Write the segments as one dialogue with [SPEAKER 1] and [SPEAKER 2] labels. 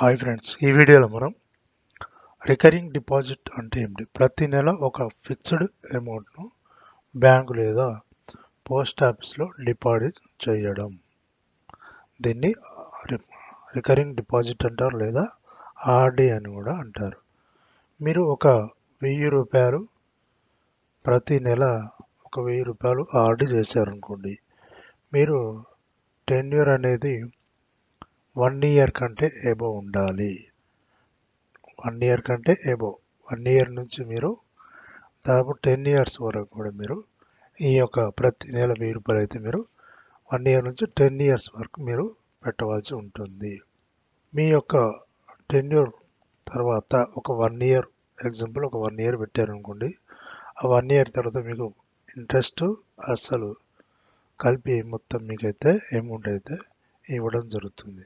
[SPEAKER 1] Hi friends, ఈ వీడియోలో మనం రికరింగ్ డిపాజిట్ అంటే ఏమిటి, ప్రతి నెల ఒక ఫిక్స్డ్ అమౌంట్ను బ్యాంకు లేదా పోస్ట్ ఆఫీస్లో డిపాజిట్ చేయడం, దీన్ని రికరింగ్ డిపాజిట్ అంటారు లేదా ఆర్డి అని కూడా అంటారు. మీరు ఒక రూ. 1000 ప్రతి నెల ఒక రూ. 1000 ఆర్డి చేశారనుకోండి, మీరు టెన్యూర్ అనేది 1 ఇయర్ కంటే ఎబోవ్ ఉండాలి. 1 ఇయర్ కంటే ఎబోవ్, 1 ఇయర్ నుంచి మీరు దాదాపు 10 ఇయర్స్ వరకు కూడా మీరు ఈ యొక్క ప్రతి నెల రూ. 1000 అయితే మీరు 1 ఇయర్ నుంచి 10 ఇయర్స్ వరకు మీరు పెట్టవలసి ఉంటుంది. మీ యొక్క టెన్యూర్ తర్వాత ఒక 1 ఇయర్, ఎగ్జాంపుల్ ఒక 1 ఇయర్ పెట్టారనుకోండి, ఆ 1 ఇయర్ తర్వాత మీకు ఇంట్రెస్ట్ అసలు కలిపి మొత్తం మీకైతే అమౌంట్ అయితే ఇవ్వడం జరుగుతుంది.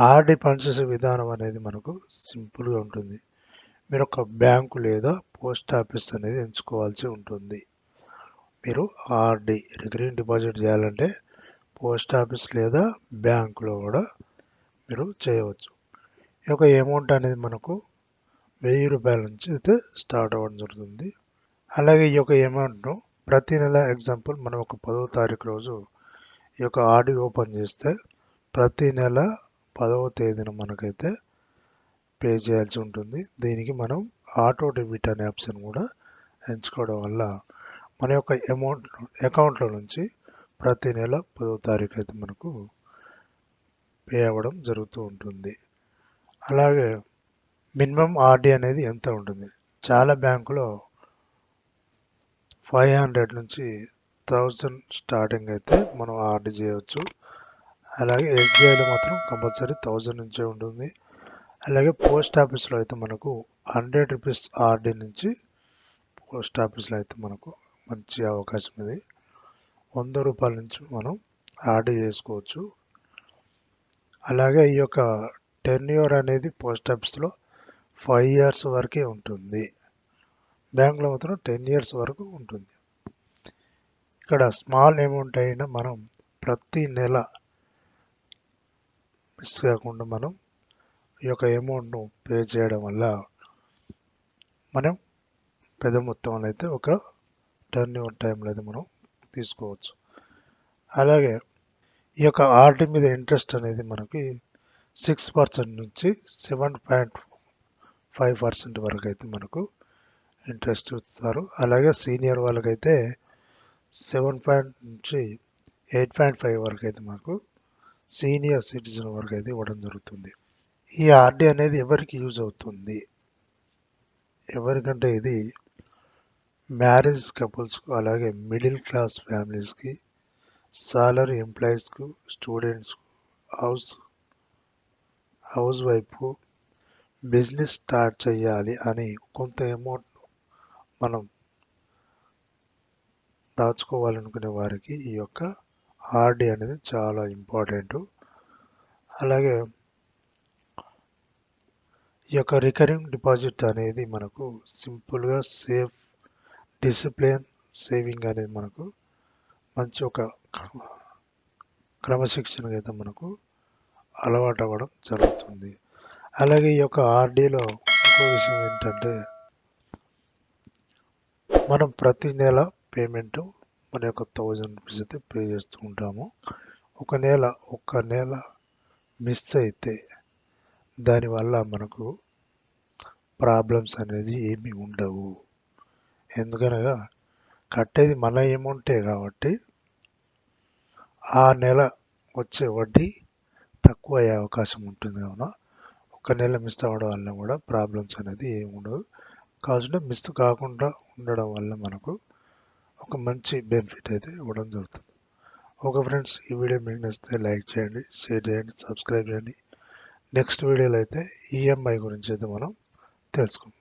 [SPEAKER 1] ఆర్డి పనిచేసే విధానం అనేది మనకు సింపుల్గా ఉంటుంది. మీరు ఒక బ్యాంకు లేదా పోస్ట్ ఆఫీస్ అనేది ఎంచుకోవాల్సి ఉంటుంది. మీరు ఆర్డి రికరింగ్ డిపాజిట్ చేయాలంటే పోస్ట్ ఆఫీస్ లేదా బ్యాంకులో కూడా మీరు చేయవచ్చు. ఈ యొక్క అమౌంట్ అనేది మనకు రూ. 1000 నుంచి అయితే స్టార్ట్ అవ్వడం జరుగుతుంది. అలాగే ఈ యొక్క అమౌంట్ను ప్రతి నెల, ఎగ్జాంపుల్ మనం ఒక 10వ తారీఖు రోజు ఈ యొక్క ఆర్డి ఓపెన్ చేస్తే ప్రతి నెల 10వ తేదీన మనకైతే పే చేయాల్సి ఉంటుంది. దీనికి మనం ఆటో డెబిట్ అనే ఆప్షన్ కూడా ఎంచుకోవడం వల్ల మన యొక్క అమౌంట్ అకౌంట్లో నుంచి ప్రతి నెల 10వ తారీఖు అయితే మనకు పే అవ్వడం జరుగుతూ ఉంటుంది. అలాగే మినిమం ఆర్డి అనేది ఎంత ఉంటుంది, చాలా బ్యాంకులో 500 నుంచి 1000 స్టార్టింగ్ అయితే మనం ఆర్డి చేయవచ్చు. అలాగే ఎస్బీఐలో మాత్రం కంపల్సరీ 1000 నుంచే ఉంటుంది. అలాగే పోస్ట్ ఆఫీస్లో అయితే మనకు రూ. 100 ఆర్డి నుంచి పోస్ట్ ఆఫీస్లో అయితే మనకు మంచి అవకాశం ఇది. రూ. 100 నుంచి మనం ఆర్డి చేసుకోవచ్చు. అలాగే ఈ యొక్క టెన్యూర్ అనేది పోస్ట్ ఆఫీస్లో 5 ఇయర్స్ వరకే ఉంటుంది, బ్యాంకులో మాత్రం 10 ఇయర్స్ వరకు ఉంటుంది. ఇక్కడ స్మాల్ అమౌంట్ అయినా మనం ప్రతి నెల మిస్ కాకుండా మనం ఈ యొక్క అమౌంట్ను పే చేయడం వల్ల మనం పెద్ద మొత్తంలో అయితే ఒక టెన్యూర్ టైంలో అయితే మనం తీసుకోవచ్చు. అలాగే ఈ యొక్క ఆర్డి మీద ఇంట్రెస్ట్ అనేది మనకి 6% నుంచి 7.5% వరకు అయితే మనకు ఇంట్రెస్ట్ ఇస్తారు. అలాగే సీనియర్ వాళ్ళకైతే 7 నుంచి 8.5 వరకు అయితే మనకు సీనియర్ సిటిజన్ వరకు అయితే ఇవ్వడం జరుగుతుంది. ఈ ఆర్డి అనేది ఎవరికి యూజ్ అవుతుంది, ఎవరికంటే ఇది మ్యారేజ్ కపుల్స్కు, అలాగే మిడిల్ క్లాస్ ఫ్యామిలీస్కి, సాలరీ ఎంప్లాయీస్కు, స్టూడెంట్స్కు, హౌస్ వైఫ్కు, బిజినెస్ స్టార్ట్ చేయాలి అని కొంత అమౌంట్ మనం దాచుకోవాలనుకునే వారికి ఈ యొక్క ఆర్డి అనేది చాలా ఇంపార్టెంట్. అలాగే ఈ యొక్క రికరింగ్ డిపాజిట్ అనేది మనకు సింపుల్గా సేఫ్, డిసిప్లిన్ సేవింగ్ అనేది మనకు మంచి ఒక క్రమశిక్షణగా అయితే మనకు అలవాటు అవ్వడం జరుగుతుంది. అలాగే ఈ యొక్క ఆర్డీలో ఇంకో విషయం ఏంటంటే, మనం ప్రతి నెల పేమెంట్ మన యొక్క 1000 రూపీస్ అయితే పే చేస్తూ ఉంటాము. ఒక నెల మిస్ అయితే దానివల్ల మనకు ప్రాబ్లమ్స్ అనేది ఏమీ ఉండవు. ఎందుకనగా కట్టేది మన అమౌంటే కాబట్టి ఆ నెల వచ్చే వడ్డీ తక్కువ అయ్యే అవకాశం ఉంటుంది. కావున ఒక నెల మిస్ అవ్వడం వల్ల కూడా ప్రాబ్లమ్స్ అనేది ఏమి ఉండదు. కాకుండా మిస్ కాకుండా ఉండడం వల్ల మనకు ఒక మంచి బెనిఫిట్ అయితే ఇవ్వడం జరుగుతుంది. ఓకే ఫ్రెండ్స్, ఈ వీడియో మీకు నచ్చితే లైక్ చేయండి, షేర్ చేయండి, సబ్స్క్రైబ్ చేయండి. నెక్స్ట్ వీడియోలో అయితే ఈఎంఐ గురించి అయితే మనం తెలుసుకుందాం.